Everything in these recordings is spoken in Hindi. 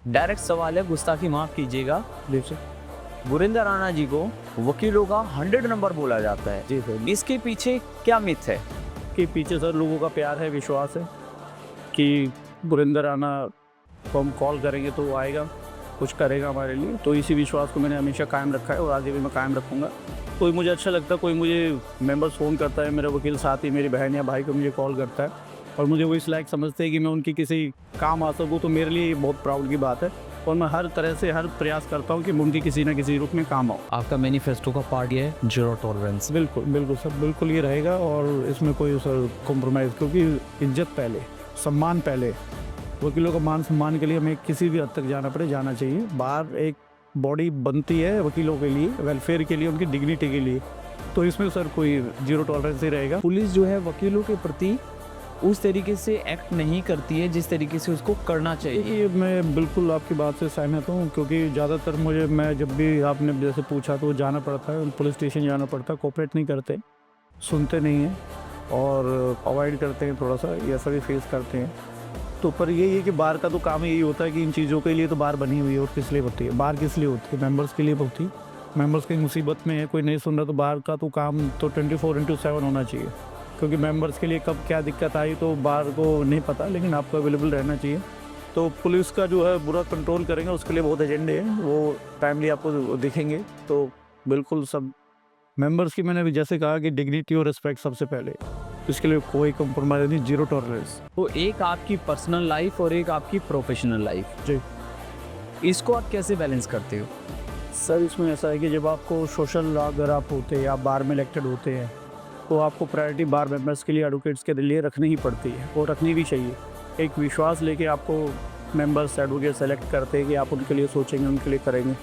डायरेक्ट सवाल है, गुस्ताखी माफ कीजिएगा। जी सर। गुरिंदर राणा जी को वकीलों का 100 नंबर बोला जाता है। जी सर। इसके पीछे क्या मिथ है? कि पीछे सर लोगों का प्यार है, विश्वास है कि गुरिंदर राणा को हम कॉल करेंगे तो वो आएगा, कुछ करेगा हमारे लिए। तो इसी विश्वास को मैंने हमेशा कायम रखा है और आगे भी मैं कायम रखूँगा। कोई मुझे अच्छा लगता है, कोई मुझे मेंबर्स फ़ोन करता है, मेरा वकील साथी, मेरी बहन या भाई को मुझे कॉल करता है और मुझे वो इस लायक समझते हैं कि मैं उनकी किसी काम आ सकूँ, तो मेरे लिए ये बहुत प्राउड की बात है और मैं हर तरह से हर प्रयास करता हूँ कि मैं उनकी किसी न किसी रूप में काम आऊँ। आपका मैनिफेस्टो का पार्ट ये है, जीरो टॉलरेंस। बिल्कुल बिल्कुल सर, बिल्कुल ये रहेगा और इसमें कोई सर कॉम्प्रोमाइज़, क्योंकि इज्जत पहले, सम्मान पहले। वकीलों का मान सम्मान के लिए हमें किसी भी हद तक जाना पड़े, जाना चाहिए। बाहर एक बॉडी बनती है वकीलों के लिए, वेलफेयर के लिए, उनकी डिग्निटी के लिए, तो इसमें सर कोई जीरो टॉलरेंस ही रहेगा। पुलिस जो है वकीलों के प्रति उस तरीके से एक्ट नहीं करती है जिस तरीके से उसको करना चाहिए। ये मैं बिल्कुल आपकी बात से सहमत हूँ, क्योंकि ज़्यादातर मैं जब भी आपने जैसे पूछा तो जाना पड़ता है, पुलिस स्टेशन जाना पड़ता है, कोऑपरेट नहीं करते, सुनते नहीं हैं और अवॉइड करते हैं, थोड़ा सा ये ऐसा भी फेस करते हैं। तो पर यही है कि बार का तो काम यही होता है कि इन चीज़ों के लिए तो बार बनी हुई है। और किस लिए होती है बार? किस लिए होती है? मेंबर्स के लिए होती है। मेंबर्स की मुसीबत में है, कोई नहीं सुन रहा, तो बार का तो काम तो 24/7 होना चाहिए, क्योंकि मेंबर्स के लिए कब क्या दिक्कत आई तो बार को नहीं पता, लेकिन आपको अवेलेबल रहना चाहिए। तो पुलिस का जो है बुरा कंट्रोल करेंगे, उसके लिए बहुत एजेंडे हैं, वो टाइमली आपको दिखेंगे। तो बिल्कुल सब मेंबर्स की, मैंने भी जैसे कहा कि डिग्निटी और रिस्पेक्ट सबसे पहले, तो इसके लिए कोई कॉम्प्रोमाइज़ नहीं, जीरो टॉलरेंस। तो एक आपकी पर्सनल लाइफ और एक आपकी प्रोफेशनल लाइफ, जी इसको आप कैसे बैलेंस करते हो? सर, इसमें ऐसा है कि जब आपको सोशल, अगर आप होते हैं, आप बार में इलेक्टेड होते हैं, तो आपको प्रायोरिटी बार मेंबर्स के लिए, एडवोकेट्स के लिए रखनी ही पड़ती है, वो रखनी भी चाहिए। एक विश्वास लेके आपको मेंबर्स, एडवोकेट सेलेक्ट करते हैं कि आप उनके लिए सोचेंगे, उनके लिए करेंगे,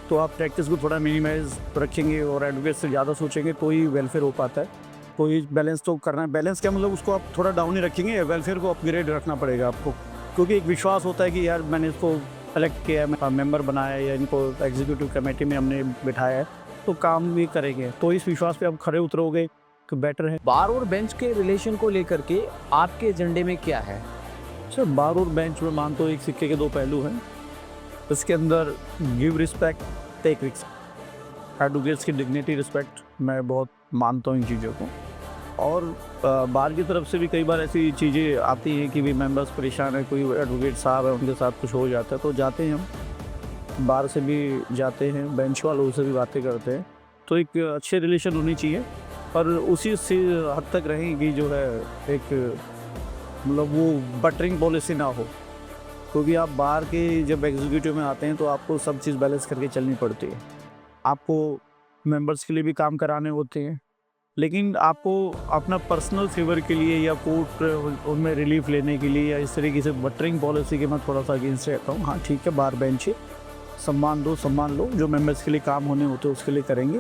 तो आप प्रैक्टिस को थोड़ा मिनिमाइज़ रखेंगे और एडवोकेट से ज़्यादा सोचेंगे तो ही वेलफेयर हो पाता है। कोई बैलेंस तो करना है। बैलेंस क्या मतलब, उसको आप थोड़ा डाउन ही रखेंगे, वेलफेयर को अपग्रेड रखना पड़ेगा आपको, क्योंकि एक विश्वास होता है कि यार मैंने इसको सेलेक्ट किया है, मेंबर बनाया है, या इनको एग्जीक्यूटिव कमेटी में हमने बिठाया है, तो काम भी करेंगे। तो इस विश्वास पे आप खरे उतरोगे तो बेटर है। बार और बेंच के रिलेशन को लेकर के आपके एजेंडे में क्या है? सर, बार और बेंच में मानते हो एक सिक्के के दो पहलू हैं। इसके अंदर give respect, take respect, advocates की डिग्निटी, रिस्पेक्ट, मैं बहुत मानता हूँ इन चीज़ों को। और बार की तरफ से भी कई बार ऐसी चीज़ें आती हैं कि भी मेंबर्स परेशान है, कोई एडवोकेट साहब है, उनके साथ कुछ हो जाता है, तो जाते हैं हम, बार से भी जाते हैं, बेंच वालों से भी बातें करते हैं। तो एक अच्छे रिलेशन होनी चाहिए और उसी से हद तक रहेंगी जो है एक, मतलब वो बटरिंग पॉलिसी ना हो, क्योंकि आप बाहर के जब एग्जीक्यूटिव में आते हैं तो आपको सब चीज़ बैलेंस करके चलनी पड़ती है। आपको मेंबर्स के लिए भी काम कराने होते हैं, लेकिन आपको अपना पर्सनल फेवर के लिए या कोर्ट उनमें रिलीफ लेने के लिए या इस तरीके से बटरिंग पॉलिसी के मैं थोड़ा सा अगेंस्ट रहता हूँ। हाँ ठीक है, बार बेंच है, सम्मान दो, सम्मान लो, जो मेंबर्स के लिए काम होने होते हैं उसके लिए करेंगे।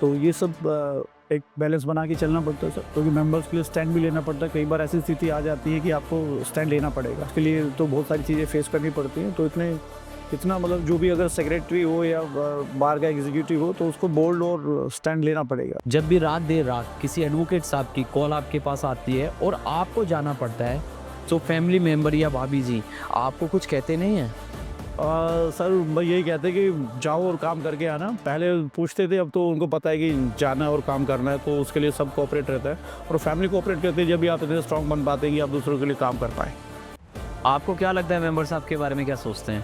तो ये सब एक बैलेंस बना के चलना पड़ता है सर, क्योंकि मेंबर्स के लिए स्टैंड भी लेना पड़ता है। कई बार ऐसी स्थिति आ जाती है कि आपको स्टैंड लेना पड़ेगा, उसके लिए तो बहुत सारी चीज़ें फेस करनी पड़ती हैं। तो इतना मतलब जो भी अगर सेक्रेटरी हो या बार का एग्जीक्यूटिव हो, तो उसको बोल्ड और स्टैंड लेना पड़ेगा। जब भी रात देर रात किसी एडवोकेट साहब की कॉल आपके पास आती है और आपको जाना पड़ता है, तो फैमिली मेंबर या भाभी जी आपको कुछ कहते नहीं हैं? सर, मैं यही कहते कि जाओ और काम करके आना। पहले पूछते थे, अब तो उनको पता है कि जाना है और काम करना है, तो उसके लिए सब कोऑपरेट रहता है और फैमिली कोऑपरेट करती है। जब भी आप इतने स्ट्रॉन्ग बन पाते हैं कि आप दूसरों के लिए काम कर पाएँ। आपको क्या लगता है मेंबर साहब के बारे में क्या सोचते हैं?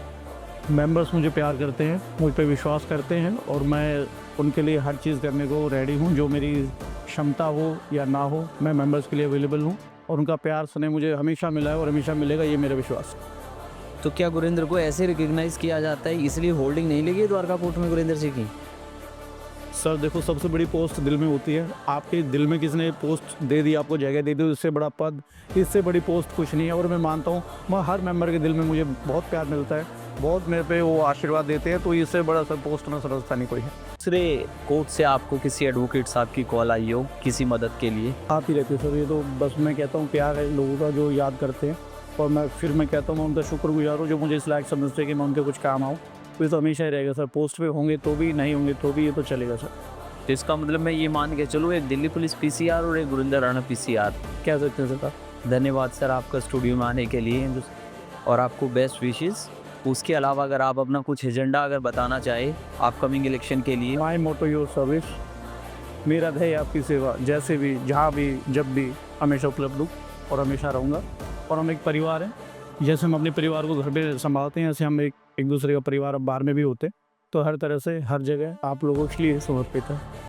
मेंबर्स मुझे प्यार करते हैं, मुझ पे विश्वास करते हैं और मैं उनके लिए हर चीज़ करने को रेडी हूँ। जो मेरी क्षमता हो या ना हो, मैं मेंबर्स के लिए अवेलेबल हूँ और उनका प्यार स्नेह मुझे हमेशा मिला है और हमेशा मिलेगा, ये मेरा विश्वास है। तो क्या गुरिंदर को ऐसे रिकग्नाइज किया जाता है, इसलिए होल्डिंग नहीं लगी द्वारका कोर्ट में गुरिंदर जी की? सर देखो, सबसे बड़ी पोस्ट दिल में होती है। आपके दिल में किसने पोस्ट दे दी, आपको जगह दे दी, इससे बड़ा पद, इससे बड़ी पोस्ट कुछ नहीं है। और मैं मानता हूँ, मैं हर मेंबर के दिल में मुझे बहुत प्यार मिलता है, बहुत मेरे पे वो आशीर्वाद देते हैं, तो इससे बड़ा सर पोस्ट में समझता नहीं कोई है। दूसरे कोर्ट से आपको किसी एडवोकेट साहब की कॉल आई हो किसी मदद के लिए? आती रहती है सर, ये तो बस मैं कहता हूँ प्यार है लोगों का जो याद करते हैं, और मैं कहता हूँ मैं उनका शुक्रगुजार हूँ जो मुझे इस लायक समझते हैं कि मैं उनके कुछ काम आऊँ। तो ये तो हमेशा ही रहेगा सर, पोस्ट पे होंगे तो भी, नहीं होंगे तो भी, ये तो चलेगा सर। तो इसका मतलब मैं ये मान के चलूँ, एक दिल्ली पुलिस पीसीआर और एक गुरिंदर राणा पीसीआर। कह सकते हैं सर आप। धन्यवाद सर आपका स्टूडियो में आने के लिए, और आपको बेस्ट विशेस उसके अलावा अगर आप अपना कुछ एजेंडा अगर बताना चाहे अपकमिंग इलेक्शन के लिए। माई मोटो योर सर्विस, मेरा ध्येय आपकी सेवा, जैसे भी जहाँ भी जब भी हमेशा उपलब्ध हूँ और हमेशा रहूँगा। और हम एक परिवार हैं, जैसे हम अपने परिवार को घर पे संभालते हैं, ऐसे हम एक दूसरे का परिवार अब बाहर में भी होते हैं। तो हर तरह से हर जगह आप लोगों के लिए समर्पित है।